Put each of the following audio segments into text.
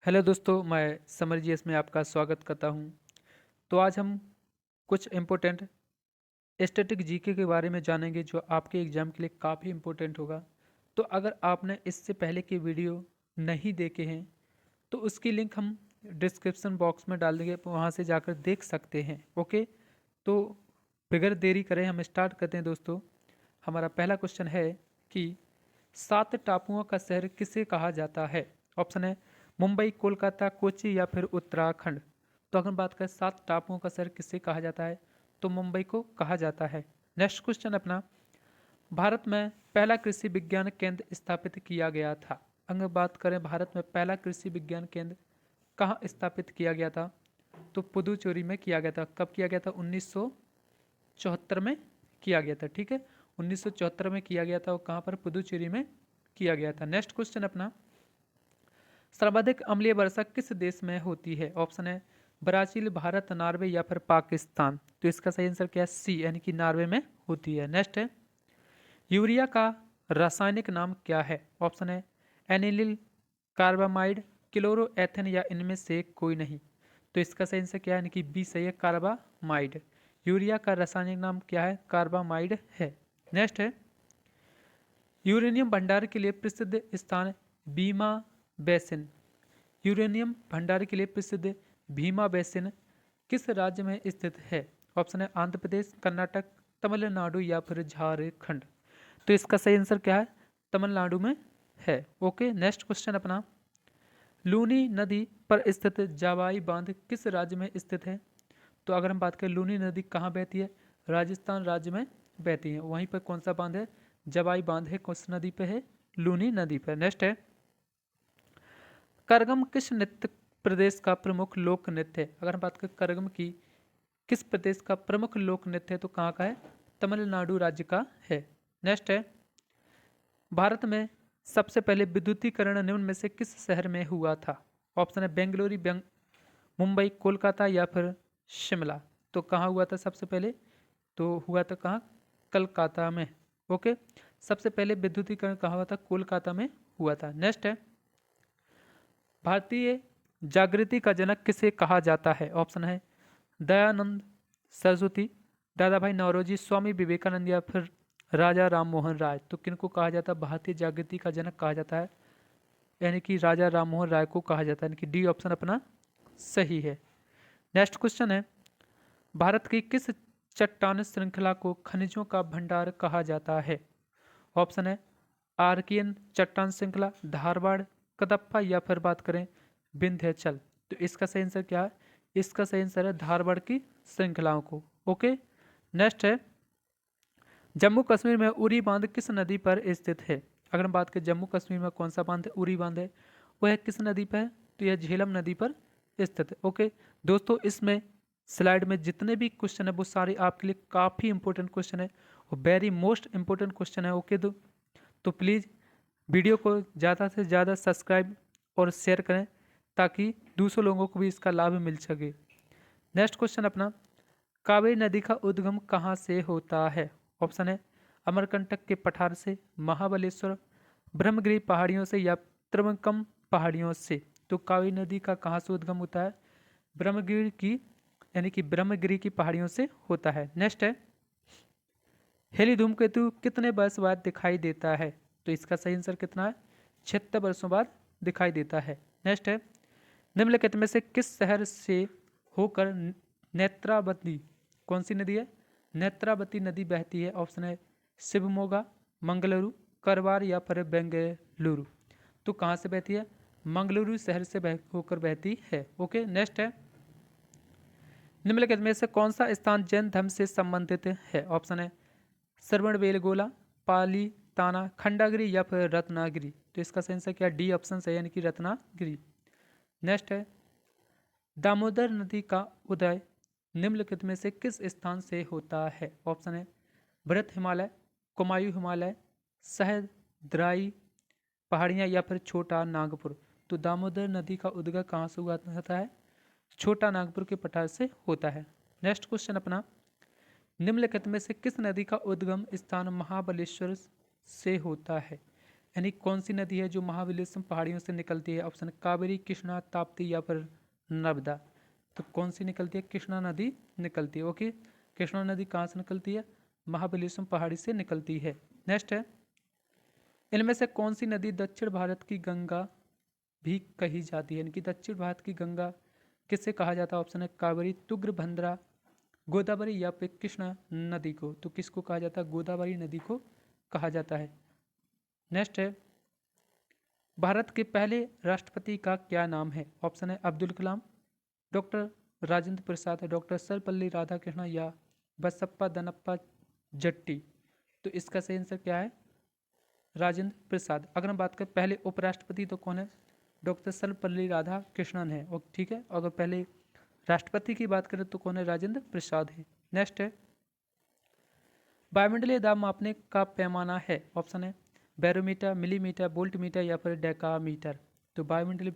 Hello दोस्तों, मैं summer जी इसमें आपका स्वागत करता हूँ। तो आज हम कुछ इम्पोर्टेंट स्टैटिक जीके के बारे में जानेंगे जो आपके एग्ज़ाम के लिए काफ़ी इम्पोर्टेंट होगा। तो अगर आपने इससे पहले के वीडियो नहीं देखे हैं तो उसकी लिंक हम डिस्क्रिप्शन बॉक्स में डाल देंगे, वहाँ से जाकर देख सकते हैं। ओके, तो बगैर देरी करें हम स्टार्ट करते हैं दोस्तों। हमारा पहला क्वेश्चन है कि 7 टापुओं का शहर किसे कहा जाता है? ऑप्शन है मुंबई, कोलकाता, कोच्चि या फिर उत्तराखंड। तो अगर हम बात करें 7 टापुओं का शहर किसे कहा जाता है, तो मुंबई को कहा जाता है। नेक्स्ट क्वेश्चन अपना, भारत में पहला कृषि विज्ञान केंद्र स्थापित किया गया था। अगर बात करें भारत में पहला कृषि विज्ञान केंद्र कहाँ स्थापित किया गया था, तो पुदुचेरी में किया गया था। कब किया गया था? 1974 में किया गया था। ठीक है, 1974 में किया गया था और कहाँ पर? पुदुचेरी में किया गया था। नेक्स्ट क्वेश्चन अपना, सर्वाधिक अम्लीय वर्षा किस देश में होती है? ऑप्शन है ब्राजील, भारत, नॉर्वे या फिर पाकिस्तान। तो इसका सही आंसर क्या है? सी, यानी कि नॉर्वे में होती है। नेक्स्ट है, यूरिया का रासायनिक नाम क्या है? ऑप्शन है एनिलिल, कार्बामाइड, क्लोरोएथेन या इनमें से कोई नहीं। तो इसका सही आंसर क्या है? यानी कि बी सही है, कार्बामाइड। यूरिया का रासायनिक नाम क्या है? कार्बामाइड है। नेक्स्ट है, यूरेनियम भंडार के लिए प्रसिद्ध स्थान भीमा बेसिन। यूरेनियम भंडार के लिए प्रसिद्ध भीमा बेसिन किस राज्य में स्थित है? ऑप्शन है आंध्र प्रदेश, कर्नाटक, तमिलनाडु या फिर झारखंड। तो इसका सही आंसर क्या है? तमिलनाडु में है। ओके, नेक्स्ट क्वेश्चन अपना, लूनी नदी पर स्थित जावाई बांध किस राज्य में स्थित है? तो अगर हम बात करें लूनी नदी कहाँ बहती है, राजस्थान राज्य में बहती है। वहीं पर कौन सा बांध है? जवाई बांध है। कौन सी नदी पे है? लूनी नदी पर। नेक्स्ट है, करगम किस नृत्य प्रदेश का प्रमुख लोक नृत्य है? अगर हम बात करें करगम की किस प्रदेश का प्रमुख लोक नृत्य है, तो कहाँ का है? तमिलनाडु राज्य का है। नेक्स्ट है, भारत में सबसे पहले विद्युतीकरण निम्न में से किस शहर में हुआ था? ऑप्शन है बेंगलुरु, मुंबई, कोलकाता या फिर शिमला। तो कहाँ हुआ था सबसे पहले? तो हुआ था कहाँ? कलकाता में। ओके, सबसे पहले विद्युतीकरण कहाँ हुआ था? कोलकाता में हुआ था। नेक्स्ट है, भारतीय जागृति का जनक किसे कहा जाता है? ऑप्शन है दयानंद सरस्वती, दादा भाई नौरोजी, स्वामी विवेकानंद या फिर राजा राम मोहन राय। तो किनको कहा जाता है भारतीय जागृति का जनक कहा जाता है? यानी कि राजा राम मोहन राय को कहा जाता है। यानी कि डी ऑप्शन अपना सही है। नेक्स्ट क्वेश्चन है, भारत की किस चट्टान श्रृंखला को खनिजों का भंडार कहा जाता है? ऑप्शन है आर्कियन चट्टान श्रृंखला, धारवाड़, कदप्पा या फिर बात करें विंध्याचल। तो इसका सही आंसर क्या है? इसका सही आंसर है धारवाड़ की श्रृंखलाओं को। ओके, नेक्स्ट है, जम्मू कश्मीर में उरी बांध किस नदी पर स्थित है? अगर हम बात करें जम्मू कश्मीर में कौन सा बांध है? उरी बांध है। वह किस नदी पर है? तो यह झेलम नदी पर स्थित है। ओके दोस्तों, इसमें स्लाइड में जितने भी क्वेश्चन है वो सारे आपके लिए काफ़ी इंपॉर्टेंट क्वेश्चन है और वेरी मोस्ट इंपॉर्टेंट क्वेश्चन है। ओके तो प्लीज़ वीडियो को ज़्यादा से ज़्यादा सब्सक्राइब और शेयर करें ताकि दूसरों लोगों को भी इसका लाभ मिल सके। नेक्स्ट क्वेश्चन अपना, कावेरी नदी का उद्गम कहाँ से होता है? ऑप्शन है अमरकंटक के पठार से, महाबलेश्वर, ब्रह्मगिरी पहाड़ियों से या त्रिवेंकम पहाड़ियों से। तो कावेरी नदी का कहाँ से उद्गम होता है? ब्रह्मगिरी की, यानी कि ब्रह्मगिरी की पहाड़ियों से होता है। नेक्स्ट है, हेली धूमकेतु कितने वर्ष बाद दिखाई देता है? तो इसका सही आंसर कितना है? 76 वर्षों बाद दिखाई देता है। नेक्स्ट है, निम्नलिखित में से किस शहर से होकर नेत्रावती, कौन सी नदी है? नेत्रावती नदी बहती है। ऑप्शन है शिवमोगा, मंगलुरु, करवार या फिर बेंगलुरु। तो कहाँ से बहती है? मंगलुरु शहर से होकर बहती है। ओके, नेक्स्ट है, निम्नलिखित में से कौन सा स्थान जैन धर्म से संबंधित है? ऑप्शन है श्रवणबेलगोला, पाली ताना, खंडागिरी या फिर रत्नागिरी। तो इसका सही आंसर क्या? डी ऑप्शन सही है, यानी कि रत्नागिरी। नेक्स्ट है, दामोदर नदी का उदय निम्नलिखित में से किस स्थान से होता है? ऑप्शन है बृहत हिमालय, कुमायूं हिमालय, सहस्राद्री पहाड़ियाँ या फिर छोटा नागपुर। तो दामोदर नदी का उद्गम कहाँ से हुआ होता है? छोटा नागपुर के पठार से होता है। नेक्स्ट क्वेश्चन अपना, निम्नलिखित में से किस नदी का उद्गम स्थान महाबलेश्वर से होता है? यानी कौन सी नदी है जो महाबलेश्वर पहाड़ियों से निकलती है? ऑप्शन कावेरी, कृष्णा, ताप्ती या फिर नर्मदा। तो कौन सी निकलती है? कृष्णा नदी निकलती है। ओके, कृष्णा नदी कहाँ से निकलती है? महाबलेश्वर पहाड़ी से निकलती है। नेक्स्ट है, इनमें से कौन सी नदी दक्षिण भारत की गंगा भी कही जाती है? यानी कि दक्षिण भारत की गंगा किससे कहा जाता है? ऑप्शन है कावेरी, तुंगभद्रा, गोदावरी या फिर कृष्णा नदी को। तो किसको कहा जाता है? गोदावरी नदी को कहा जाता है। नेक्स्ट है, भारत के पहले राष्ट्रपति का क्या नाम है? ऑप्शन है अब्दुल कलाम, डॉक्टर राजेंद्र प्रसाद, डॉक्टर सर्वपल्ली राधाकृष्णन या बसप्पा दनप्पा जट्टी। तो इसका सही आंसर क्या है? राजेंद्र प्रसाद। अगर हम बात करें पहले उपराष्ट्रपति तो कौन है? डॉक्टर सर्वपल्ली राधाकृष्णन है। और ठीक है, अगर पहले राष्ट्रपति की बात करें तो कौन है? राजेंद्र प्रसाद है। नेक्स्ट है, वायुमंडलीय दाब मापने का पैमाना है? ऑप्शन है बैरोमीटर, मिलीमीटर, वोल्टमीटर या फिर डेकामीटर। तो वायुमंडलीय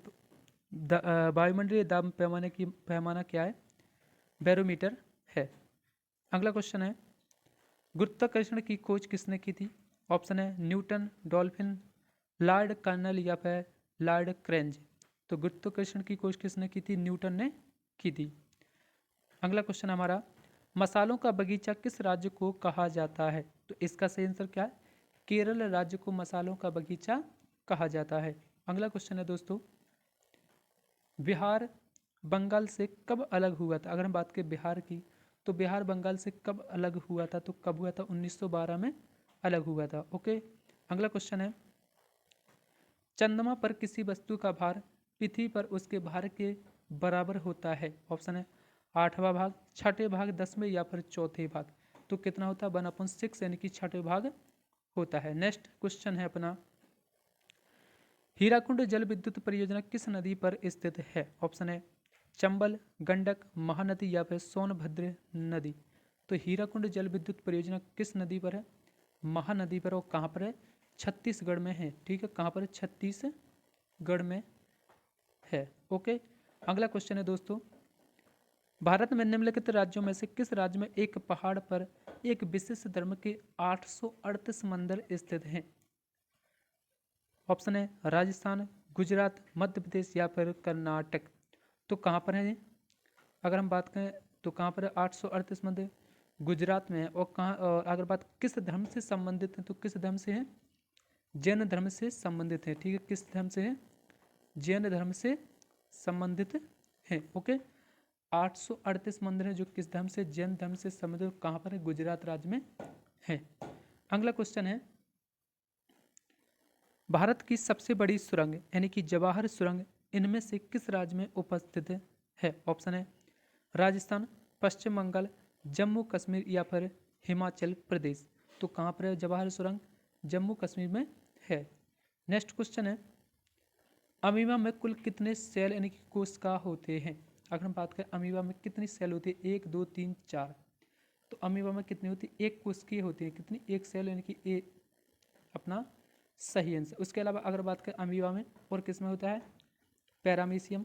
दाब पैमाना क्या है? बैरोमीटर है। अगला क्वेश्चन है, गुरुत्वाकर्षण की खोज किसने की थी? ऑप्शन है न्यूटन, डॉल्फिन, लॉर्ड कर्नल या फिर लॉर्ड क्रेंज। तो गुरुत्वाकर्षण की खोज किसने की थी? न्यूटन ने की थी। अगला क्वेश्चन हमारा, मसालों का बगीचा किस राज्य को कहा जाता है? तो इसका सही आंसर क्या है? केरल राज्य को मसालों का बगीचा कहा जाता है। अगला क्वेश्चन है दोस्तों, बिहार बंगाल से कब अलग हुआ था? अगर हम बात करें बिहार की, तो बिहार बंगाल से कब अलग हुआ था? तो कब हुआ था? 1912 में अलग हुआ था। ओके, अगला क्वेश्चन है, चंद्रमा पर किसी वस्तु का भार पृथ्वी पर उसके भार के बराबर होता है? ऑप्शन है 8वां भाग, छठे भाग, 10वें या फिर चौथे भाग। तो कितना होता है? 1/6 यानी कि छठे भाग होता है। नेक्स्ट क्वेश्चन है अपना, हीराकुंड जल विद्युत परियोजना किस नदी पर स्थित है? ऑप्शन है चंबल, गंडक, महानदी या फिर सोनभद्र नदी। तो हीराकुंड जल विद्युत परियोजना किस नदी पर है? महानदी पर। और कहाँ पर है? छत्तीसगढ़ में है। ठीक है, कहाँ पर है? छत्तीसगढ़ में है। ओके, अगला क्वेश्चन है दोस्तों, भारत में निम्नलिखित राज्यों में से किस राज्य में एक पहाड़ पर एक विशिष्ट धर्म के 838 मंदिर स्थित हैं? ऑप्शन है राजस्थान, गुजरात, मध्य प्रदेश या फिर कर्नाटक। तो कहाँ पर है ये? अगर हम बात करें तो कहाँ पर है? 838 मंदिर गुजरात में है। और कहाँ, और अगर बात किस धर्म से संबंधित है तो किस धर्म से है? जैन धर्म से संबंधित है। ठीक है, किस धर्म से है? जैन धर्म से संबंधित है। ओके, 838 मंदिर है जो किस धर्म से? जैन धर्म से संबंधित। कहाँ पर है? गुजरात राज्य में है। अगला क्वेश्चन है, भारत की सबसे बड़ी सुरंग यानी कि जवाहर सुरंग इनमें से किस राज्य में उपस्थित है? ऑप्शन है राजस्थान, पश्चिम बंगाल, जम्मू कश्मीर या फिर हिमाचल प्रदेश। तो कहाँ पर है जवाहर सुरंग? जम्मू कश्मीर में है। नेक्स्ट क्वेश्चन है, अमीबा में कुल कितने सेल यानी कि कोशिका होते हैं? अगर हम बात करें अमीबा में कितनी सेल होती है? 1 2 3 4। तो अमीबा में कितनी होती है? एक कोशिका होती है। कितनी? एक सेल यानी कि अपना सही आंसर। उसके अलावा अगर बात करें अमीबा में और किस में होता है? पैरामीशियम,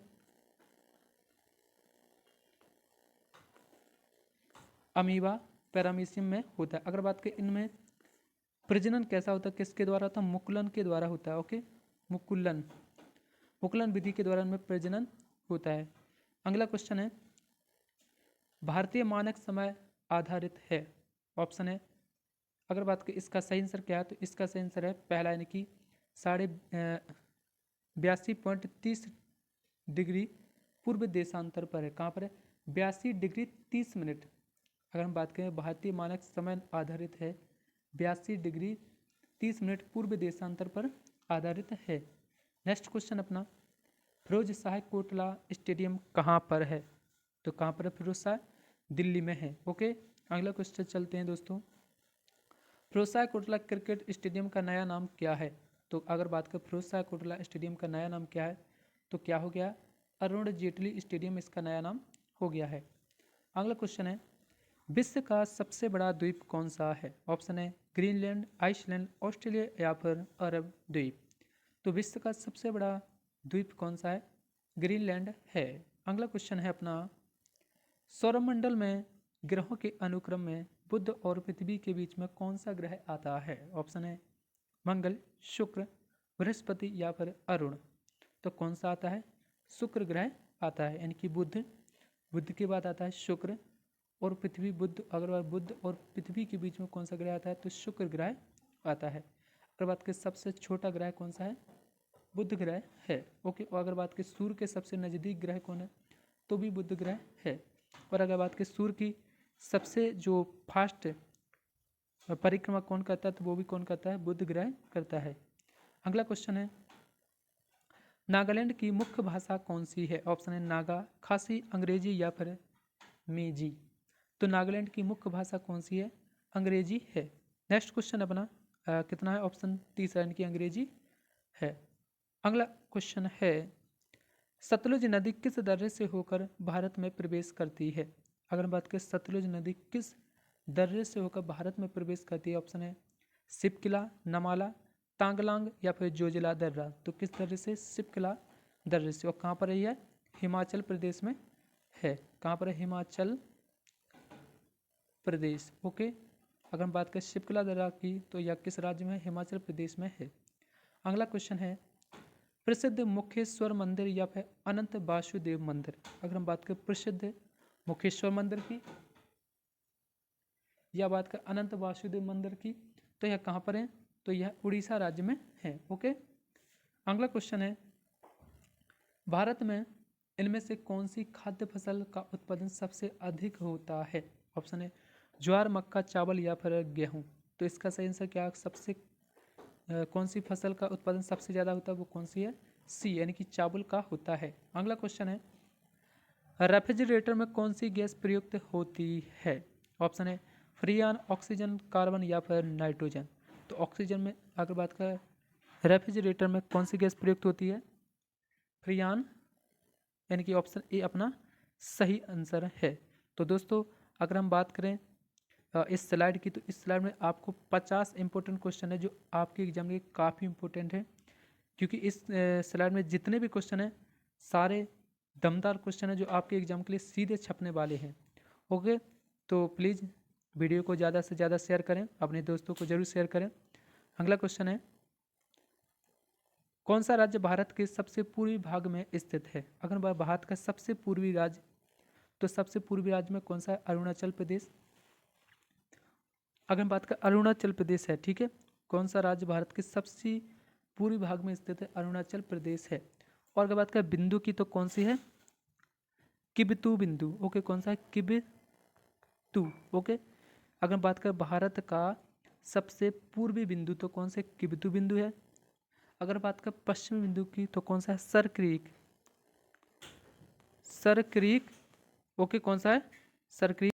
अमीबा पैरामीशियम में होता है। अगर बात करें इनमें प्रजनन कैसा होता है? किसके द्वारा होता है? मुकुलन के द्वारा होता है। ओके, मुकुलन, मुकुलन विधि के द्वारा इनमें प्रजनन होता है। अगला क्वेश्चन है, भारतीय मानक समय आधारित है? ऑप्शन है, अगर बात करें इसका सही आंसर क्या है तो इसका सही आंसर है पहला यानी कि 82.30 डिग्री पूर्व देशांतर पर है। कहाँ पर है? 82 डिग्री 30 मिनट। अगर हम बात करें भारतीय मानक समय आधारित है, 82 डिग्री 30 मिनट पूर्व देशांतर पर आधारित है। नेक्स्ट क्वेश्चन अपना, फिरोज शाह कोटला स्टेडियम कहाँ पर है? तो कहाँ पर है फिरोज शाह? दिल्ली में है। ओके, अगला क्वेश्चन चलते हैं दोस्तों, फिरोज शाह कोटला क्रिकेट स्टेडियम का नया नाम क्या है? तो अगर बात करें फिरोज शाह कोटला स्टेडियम का नया नाम क्या है तो क्या हो गया? अरुण जेटली स्टेडियम इसका नया नाम हो गया है। अगला क्वेश्चन है, विश्व का सबसे बड़ा द्वीप कौन सा है? ऑप्शन है ग्रीनलैंड, आइसलैंड, ऑस्ट्रेलिया या फिर अरब द्वीप। तो विश्व का सबसे बड़ा द्वीप कौन सा है? ग्रीनलैंड है। अगला क्वेश्चन है अपना, सौरमंडल में ग्रहों के अनुक्रम में बुध और पृथ्वी के बीच में कौन सा ग्रह आता है? ऑप्शन है मंगल, शुक्र, बृहस्पति या फिर अरुण। तो कौन सा आता है? शुक्र ग्रह आता है, यानी कि बुध, बुध के बाद आता है शुक्र और पृथ्वी। बुध, अगर बुध और पृथ्वी के बीच में कौन सा ग्रह आता है? तो शुक्र ग्रह आता है। अगर बात करें सबसे छोटा ग्रह कौन सा है? बुध ग्रह है। ओके, और अगर बात करें सूर्य के सबसे नज़दीक ग्रह कौन है? तो भी बुध ग्रह है। और अगर बात करें सूर्य की सबसे जो फास्ट परिक्रमा कौन करता है? तो वो भी कौन करता है? बुध ग्रह करता है। अगला क्वेश्चन है, नागालैंड की मुख्य भाषा कौन सी है? ऑप्शन है नागा, खासी, अंग्रेजी या फिर मेजी। तो नागालैंड की मुख्य भाषा कौन सी है? अंग्रेजी है। नेक्स्ट क्वेश्चन अपना कितना है? ऑप्शन तीसरा, यानी कि अंग्रेजी है। अगला क्वेश्चन है, सतलुज नदी किस दर्रे से होकर भारत में प्रवेश करती है? अगर हम बात करें सतलुज नदी किस दर्रे से होकर भारत में प्रवेश करती है? ऑप्शन है सिपकिला, नमाला, तांगलांग या फिर जोजिला दर्रा। तो किस दर्रे से? सिपकिला दर्रे से। और कहाँ पर है यह? हिमाचल प्रदेश में है। कहाँ पर है? हिमाचल प्रदेश। ओके, अगर हम बात करें शिपकिला दर्रा की तो यह किस राज्य में है? हिमाचल प्रदेश में है। अगला क्वेश्चन है, प्रसिद्ध मुखेश्वर मंदिर या फिर अनंत वासुदेव मंदिर। अगर हम बात करें प्रसिद्ध मुखेश्वर मंदिर की या बात करें अनंत वासुदेव मंदिर की, तो यह कहाँ पर है? तो यह उड़ीसा राज्य में है। ओके, अगला क्वेश्चन है, भारत में इनमें से कौन सी खाद्य फसल का उत्पादन सबसे अधिक होता है? ऑप्शन है ज्वार, मक्का, चावल या फिर गेहूँ। तो इसका सही आंसर क्या? सबसे कौन सी फसल का उत्पादन सबसे ज़्यादा होता है? वो कौन सी है? सी, यानी कि चावल का होता है। अगला क्वेश्चन है, रेफ्रिजरेटर में कौन सी गैस प्रयुक्त होती है? ऑप्शन है फ्रियान, ऑक्सीजन, कार्बन या फिर नाइट्रोजन। तो ऑक्सीजन में अगर बात करें रेफ्रिजरेटर में कौन सी गैस प्रयुक्त होती है? फ्रियान, यानी कि ऑप्शन ए अपना सही आंसर है। तो दोस्तों अगर हम बात करें इस स्लाइड की, तो इस स्लाइड में आपको 50 इंपॉर्टेंट क्वेश्चन है जो आपके एग्जाम के काफ़ी इंपॉर्टेंट है, क्योंकि इस स्लाइड में जितने भी क्वेश्चन हैं सारे दमदार क्वेश्चन है जो आपके एग्जाम के लिए सीधे छपने वाले हैं। ओके, तो प्लीज़ वीडियो को ज़्यादा से ज़्यादा शेयर करें, अपने दोस्तों को जरूर शेयर करें। अगला क्वेश्चन है, कौन सा राज्य भारत के सबसे पूर्वी भाग में स्थित है? अगर भारत का सबसे पूर्वी राज्य, तो सबसे पूर्वी राज्य में कौन सा है? अरुणाचल प्रदेश। अगर हम बात करें अरुणाचल प्रदेश है, ठीक है। कौन सा राज्य भारत के सबसे पूर्वी भाग में स्थित है? अरुणाचल प्रदेश है। और अगर बात करें बिंदु की, तो कौन सी है? किबतू बिंदु। ओके, कौन सा है? किबतू। ओके, अगर बात करें भारत का सबसे पूर्वी बिंदु, तो कौन से? किबतू बिंदु है। अगर बात करें पश्चिमी बिंदु की, तो कौन सा है? Sir creek, sir creek. Okay, कौन सा है? Sir creek.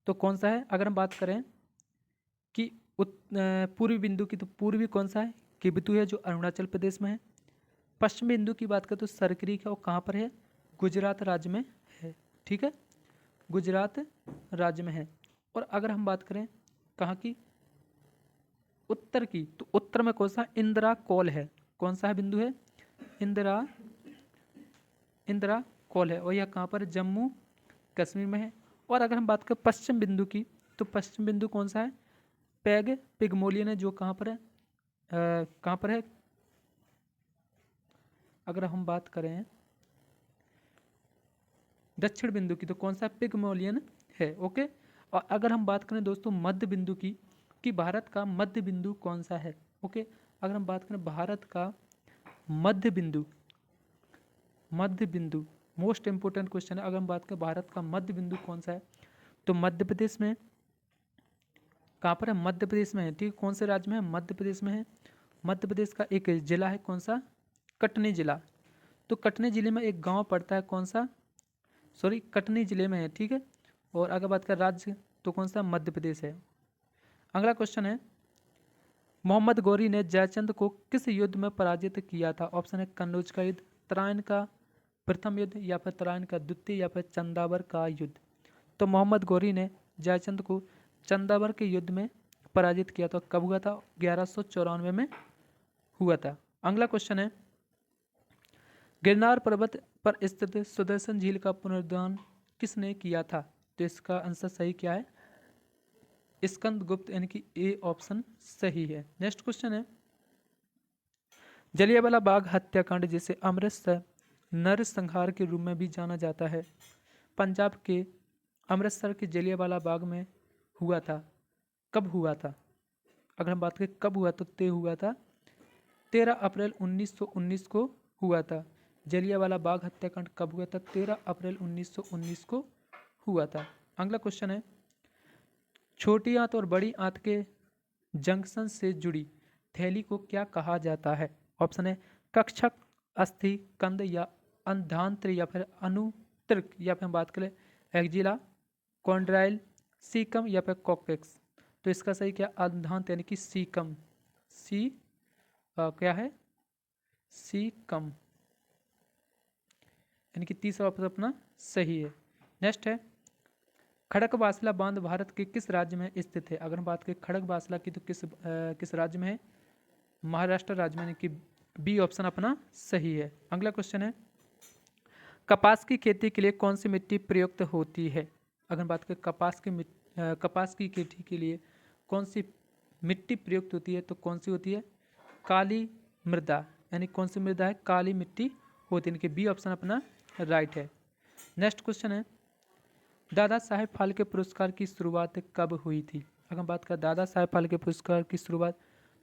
तो कौन सा है? अगर हम बात करें कि पूर्वी बिंदु की, तो पूर्वी कौन सा है? किबतू है जो अरुणाचल प्रदेश में है। पश्चिम बिंदु की बात करें तो सर क्रीक है, और कहाँ पर है? गुजरात राज्य में है, ठीक है, गुजरात राज्य में है। और अगर हम बात करें कहाँ की? उत्तर की, तो उत्तर में कौन सा? इंदिरा कौल है। कौन सा है बिंदु है? इंदिरा, इंदिरा कौल है, और यह कहाँ पर? जम्मू कश्मीर में है। और अगर हम बात करें पश्चिम बिंदु की, तो पश्चिम बिंदु कौन सा है? पैग पिगमोलियन है, जो कहाँ पर है? कहाँ पर है? अगर हम बात करें दक्षिण बिंदु की, तो कौन सा? पिगमोलियन है। ओके, और अगर हम बात करें दोस्तों मध्य बिंदु की, कि भारत का मध्य बिंदु कौन सा है? ओके, अगर हम बात करें भारत का मध्य बिंदु, मध्य बिंदु मोस्ट इंपोर्टेंट क्वेश्चन है। अगर हम बात करें भारत का मध्य बिंदु कौन सा है, तो मध्य प्रदेश में। कहाँ पर है? मध्य प्रदेश में है, ठीक है। कौन से राज्य में है? मध्य प्रदेश में है। मध्य प्रदेश का एक जिला है, कौन सा? कटनी जिला। तो कटनी जिले में एक गांव पड़ता है, कौन सा? सॉरी, कटनी जिले में है, ठीक है। और अगर बात करें राज्य, तो कौन सा? मध्य प्रदेश है। अगला क्वेश्चन है, मोहम्मद गौरी ने जयचंद को किस युद्ध में पराजित किया था? ऑप्शन है कन्नौज का युद्ध, तराइन का प्रथम युद्ध या फिर तराइन का द्वितीय या फिर चंदावर का युद्ध। तो मोहम्मद गौरी ने जयचंद को चंदावर के युद्ध में पराजित किया था। कब हुआ था? 1194 में हुआ था। अगला क्वेश्चन है, गिरनार पर्वत पर स्थित सुदर्शन झील का पुनरुद्धार किसने किया था? तो इसका आंसर सही क्या है? स्कंद गुप्त, यानी कि ए ऑप्शन सही है। नेक्स्ट क्वेश्चन है, जलियांवाला बाग हत्याकांड, जिसे अमृतसर नरसंहार के रूप में भी जाना जाता है, पंजाब के अमृतसर के जलियांवाला बाग में हुआ था। कब हुआ था? अगर हम बात करें कब हुआ तो तय हुआ था 13 अप्रैल 1919 को हुआ था। जलियांवाला बाग हत्याकांड कब हुआ था? 13 अप्रैल 1919 को हुआ था। अगला क्वेश्चन है, छोटी आंत और बड़ी आंत के जंक्शन से जुड़ी थैली को क्या कहा जाता है? ऑप्शन है कक्षक, अस्थि, कंद या अंधांत्र या फिर अनुत्रक या फिर हम बात करें एक्जिला, कॉन्ड्राइल, सीकम या फिर कॉकेक्स। तो इसका सही क्या? अंधांत यानी कि सीकम। क्या है? सीकम, यानी कि तीसरा ऑप्शन अपना सही है। नेक्स्ट है, खड़कवासला बांध भारत के किस राज्य में स्थित है? अगर हम बात करें खड़कवासला की तो किस राज्य में है? महाराष्ट्र राज्य में, यानी कि बी ऑप्शन अपना सही है। अगला क्वेश्चन है, कपास की खेती के लिए कौन सी मिट्टी प्रयुक्त होती है? अगर हम बात करें कपास की खेती के लिए कौन सी मिट्टी प्रयुक्त होती है तो कौन सी होती है? काली मृदा, यानी कौन सी मृदा है? काली मिट्टी होती है, यानी कि बी ऑप्शन अपना राइट है। नेक्स्ट क्वेश्चन है, दादा साहेब फाल्के पुरस्कार की शुरुआत कब हुई थी? अगर हम बात करें दादा साहेब फाल्के पुरस्कार की शुरुआत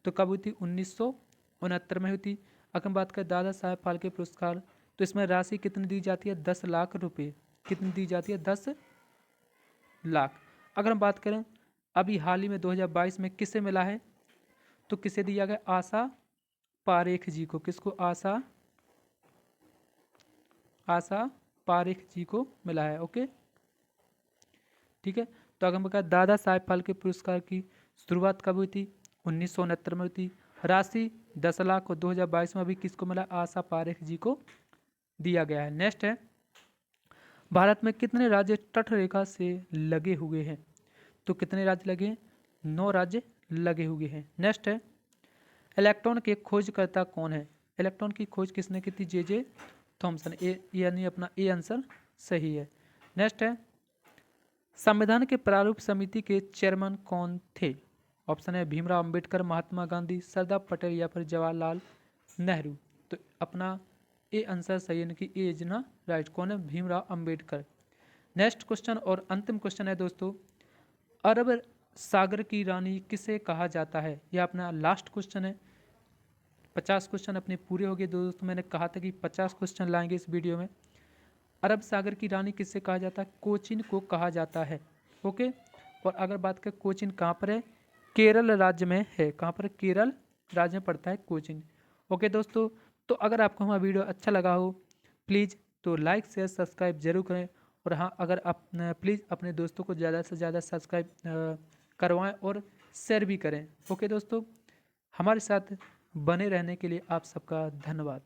तो कब हुई थी? 1969 में हुई थी। अगर हम बात करें दादा साहेब फाल्के पुरस्कार तो इसमें राशि कितनी दी जाती है? 10 लाख रुपए। कितनी दी जाती है? 10 लाख। अगर हम बात करें अभी हाल ही में 2022 में किसे मिला है तो किसे दिया गया? आशा पारेख जी को। किसको? आशा पारेख जी को मिला है। ओके, ठीक है। तो अगर हम कहा दादा साहेब फाल्के पुरस्कार की शुरुआत कब हुई थी? 1969 में हुई थी। राशि 10 लाख और 2022 में अभी किसको मिला? आशा पारेख जी को दिया गया है। नेक्स्ट है, भारत में कितने राज्य तट रेखा से लगे हुए हैं? तो कितने राज्य लगे हैं? 9 राज्य लगे हुए हैं। नेक्स्ट है, इलेक्ट्रॉन के खोजकर्ता कौन है? इलेक्ट्रॉन की खोज किसने की थी? J Thomson. यानी अपना ए आंसर सही है। नेक्स्ट है, संविधान के प्रारूप समिति के चेयरमैन कौन थे? ऑप्शन है भीमराव अंबेडकर, महात्मा गांधी, सरदार पटेल या फिर जवाहरलाल नेहरू। तो अपना ए आंसर सही है कि ए इज ना राइट। कौन है? भीमराव अंबेडकर। नेक्स्ट क्वेश्चन और अंतिम क्वेश्चन है दोस्तों, अरब सागर की रानी किसे कहा जाता है? यह अपना लास्ट क्वेश्चन है। 50 क्वेश्चन अपने पूरे हो गए दोस्तों। मैंने कहा था कि 50 क्वेश्चन लाएंगे इस वीडियो में। अरब सागर की रानी किससे कहा जाता है? कोचिन को कहा जाता है। ओके, और अगर बात करें कोचिन कहाँ पर है? केरल राज्य में है। कहाँ पर? केरल राज्य में पड़ता है कोचिन। ओके दोस्तों, तो अगर आपको हमारा वीडियो अच्छा लगा हो प्लीज़ तो लाइक शेयर सब्सक्राइब जरूर करें। और हाँ, अगर आप प्लीज़ अपने दोस्तों को ज़्यादा से ज़्यादा सब्सक्राइब करवाएं और शेयर भी करें। ओके दोस्तों, हमारे साथ बने रहने के लिए आप सबका धन्यवाद।